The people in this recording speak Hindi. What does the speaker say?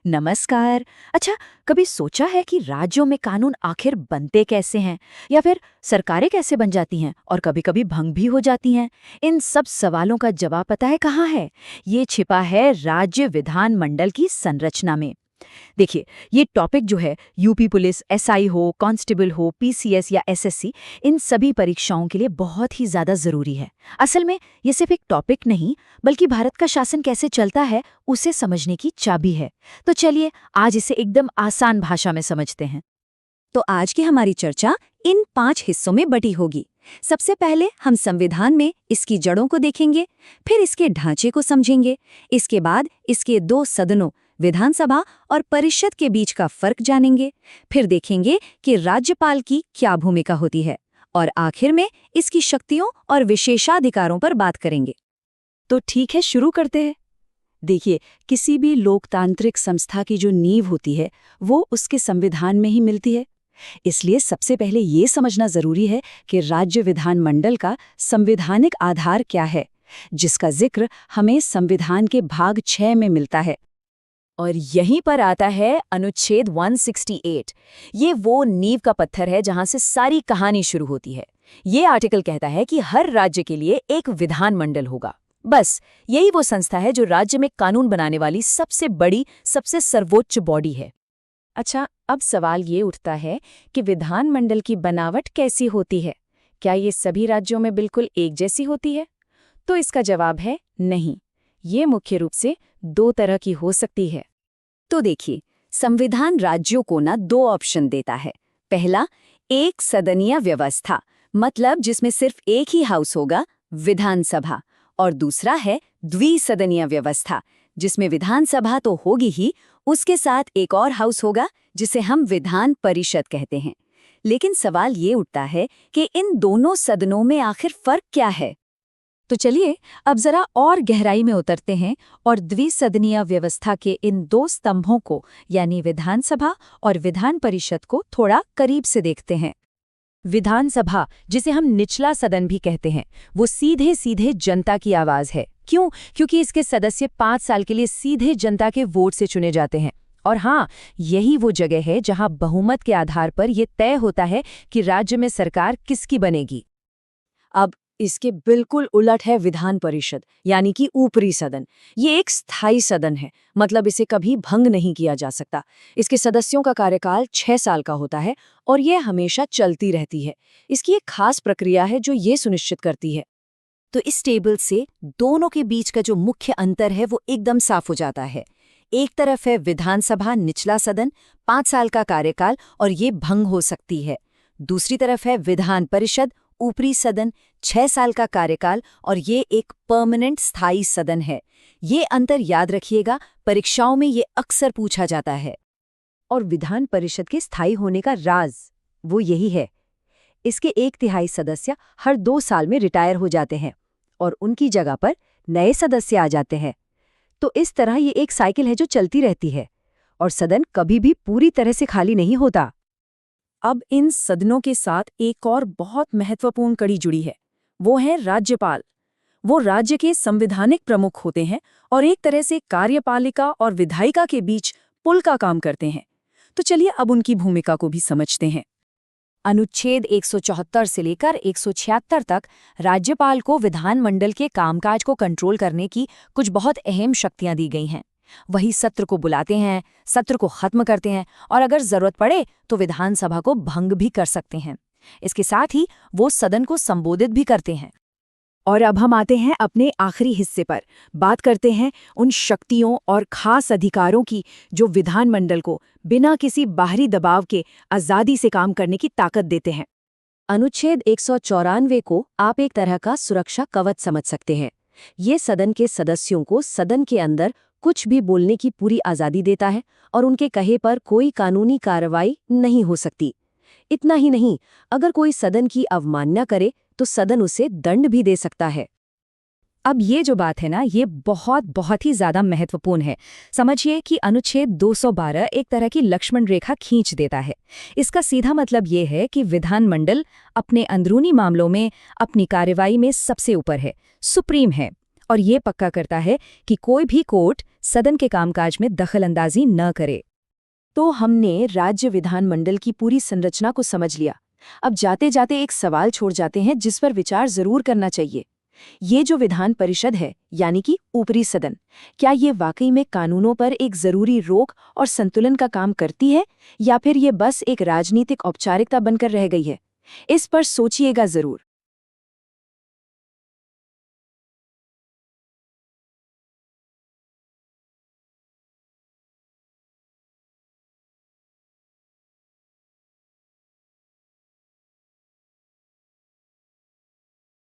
नमस्कार। अच्छा, कभी सोचा है कि राज्यों में कानून आखिर बनते कैसे हैं, या फिर सरकारें कैसे बन जाती हैं और कभी-कभी भंग भी हो जाती हैं? इन सब सवालों का जवाब पता है कहाँ है? ये छिपा है राज्य विधानमंडल की संरचना में। देखिए, ये टॉपिक जो है यूपी पुलिस, एसआई हो, कांस्टेबल हो, पीसीएस या एसएससी, इन सभी परीक्षाओं के लिए बहुत ही ज्यादा जरूरी है। असल में ये सिर्फ एक टॉपिक नहीं, बल्कि भारत का शासन कैसे चलता है उसे समझने की चाबी है। तो चलिए आज इसे एकदम आसान भाषा में समझते हैं। तो आज की हमारी चर्चा इन 5 हिस्सों में बटी होगी। सबसे पहले हम संविधान में इसकी जड़ों को देखेंगे, फिर इसके ढांचे को समझेंगे, इसके बाद इसके 2 सदनों विधानसभा और परिषद के बीच का फर्क जानेंगे, फिर देखेंगे कि राज्यपाल की क्या भूमिका होती है, और आखिर में इसकी शक्तियों और विशेषाधिकारों पर बात करेंगे। तो ठीक है, शुरू करते हैं। देखिए, किसी भी लोकतांत्रिक संस्था की जो नींव होती है वो उसके संविधान में ही मिलती है। इसलिए सबसे पहले ये समझना जरूरी है कि राज्य विधानमंडल का संवैधानिक आधार क्या है, जिसका जिक्र हमें संविधान के भाग 6 में मिलता है। और यहीं पर आता है अनुच्छेद 168। ये वो नींव का पत्थर है जहां से सारी कहानी शुरू होती है। ये आर्टिकल कहता है कि हर राज्य के लिए एक विधानमंडल होगा। बस यही वो संस्था है जो राज्य में कानून बनाने वाली सबसे बड़ी, सबसे सर्वोच्च बॉडी है। अच्छा, अब सवाल ये उठता है कि विधानमंडल की बनावट कैसी होती है? क्या ये सभी राज्यों में बिल्कुल एक जैसी होती है? तो इसका जवाब है नहीं। ये मुख्य रूप से 2 तरह की हो सकती है। तो देखिए, संविधान राज्यों को 2 ऑप्शन देता है। पहला, एक सदनीय व्यवस्था, मतलब जिसमें सिर्फ एक ही हाउस होगा, विधानसभा, और दूसरा है द्विसदनीय व्यवस्था, जिसमें विधानसभा तो होगी ही, उसके साथ एक और हाउस होगा जिसे हम विधान परिषद कहते हैं। लेकिन सवाल ये उठता है कि इन दोनों सदनों में आखिर फर्क क्या है? तो चलिए अब जरा और गहराई में उतरते हैं और द्विसदनीय व्यवस्था के इन 2 स्तंभों को, यानी विधानसभा और विधान परिषद को थोड़ा करीब से देखते हैं। विधानसभा, जिसे हम निचला सदन भी कहते हैं, वो सीधे सीधे जनता की आवाज है। क्यों? क्योंकि इसके सदस्य 5 साल के लिए सीधे जनता के वोट से चुने जाते हैं। और हाँ, यही वो जगह है जहां बहुमत के आधार पर यह तय होता है कि राज्य में सरकार किसकी बनेगी। अब इसके बिल्कुल उलट है विधान परिषद, यानी कि ऊपरी सदन। ये एक स्थायी सदन है, मतलब इसे कभी भंग नहीं किया जा सकता। इसके सदस्यों का कार्यकाल 6 साल का होता है और यह हमेशा चलती रहती है। इसकी एक खास प्रक्रिया है जो ये सुनिश्चित करती है। तो इस टेबल से दोनों के बीच का जो मुख्य अंतर है वो एकदम साफ हो जाता है। एक तरफ है विधानसभा, निचला सदन, 5 साल का कार्यकाल और ये भंग हो सकती है। दूसरी तरफ है विधान परिषद, ऊपरी सदन, 6 साल का कार्यकाल और ये एक परमानेंट स्थायी सदन है। ये अंतर याद रखिएगा, परीक्षाओं में ये अक्सर पूछा जाता है। और विधान परिषद के स्थायी होने का राज वो यही है। इसके 1/3 सदस्य हर 2 साल में रिटायर हो जाते हैं और उनकी जगह पर नए सदस्य आ जाते हैं। तो इस तरह ये एक साइकिल है जो चलती रहती है और सदन कभी भी पूरी तरह से खाली नहीं होता। अब इन सदनों के साथ एक और बहुत महत्वपूर्ण कड़ी जुड़ी है, वो है राज्यपाल। वो राज्य के संवैधानिक प्रमुख होते हैं और एक तरह से कार्यपालिका और विधायिका के बीच पुल का काम करते हैं। तो चलिए अब उनकी भूमिका को भी समझते हैं। अनुच्छेद 174 से लेकर 176 तक राज्यपाल को विधानमंडल के कामकाज को कंट्रोल करने की कुछ बहुत अहम शक्तियां दी गई हैं। वही सत्र को बुलाते हैं, सत्र को खत्म करते हैं और अगर जरूरत पड़े तो विधानसभा को भंग भी कर सकते हैं। इसके साथ ही वो सदन को संबोधित भी करते हैं। और अब हम आते हैं अपने आखिरी हिस्से पर। बात करते हैं उन शक्तियों और खास अधिकारों की जो विधानमंडल को बिना किसी बाहरी दबाव के आज़ादी से काम करने की ताकत देते हैं। अनुच्छेद 194 को आप एक तरह का सुरक्षा कवच समझ सकते हैं। ये सदन के सदस्यों को सदन के अंदर कुछ भी बोलने की पूरी आज़ादी देता है और उनके कहे पर कोई कानूनी कार्रवाई नहीं हो सकती। इतना ही नहीं, अगर कोई सदन की अवमानना करे तो सदन उसे दंड भी दे सकता है। अब ये जो बात है ना, ये बहुत ही ज्यादा महत्वपूर्ण है। समझिए कि अनुच्छेद 212 एक तरह की लक्ष्मण रेखा खींच देता है। इसका सीधा मतलब ये है कि विधानमंडल अपने अंदरूनी मामलों में, अपनी कार्रवाई में सबसे ऊपर है, सुप्रीम है, और ये पक्का करता है कि कोई भी कोर्ट सदन के कामकाज में दखलंदाजी न करे। तो हमने राज्य विधानमंडल की पूरी संरचना को समझ लिया। अब जाते जाते एक सवाल छोड़ जाते हैं जिस पर विचार जरूर करना चाहिए। ये जो विधान परिषद है, यानी कि ऊपरी सदन, क्या ये वाकई में कानूनों पर एक जरूरी रोक और संतुलन का काम करती है, या फिर ये बस एक राजनीतिक औपचारिकता बनकर रह गई है? इस पर सोचिएगा जरूर।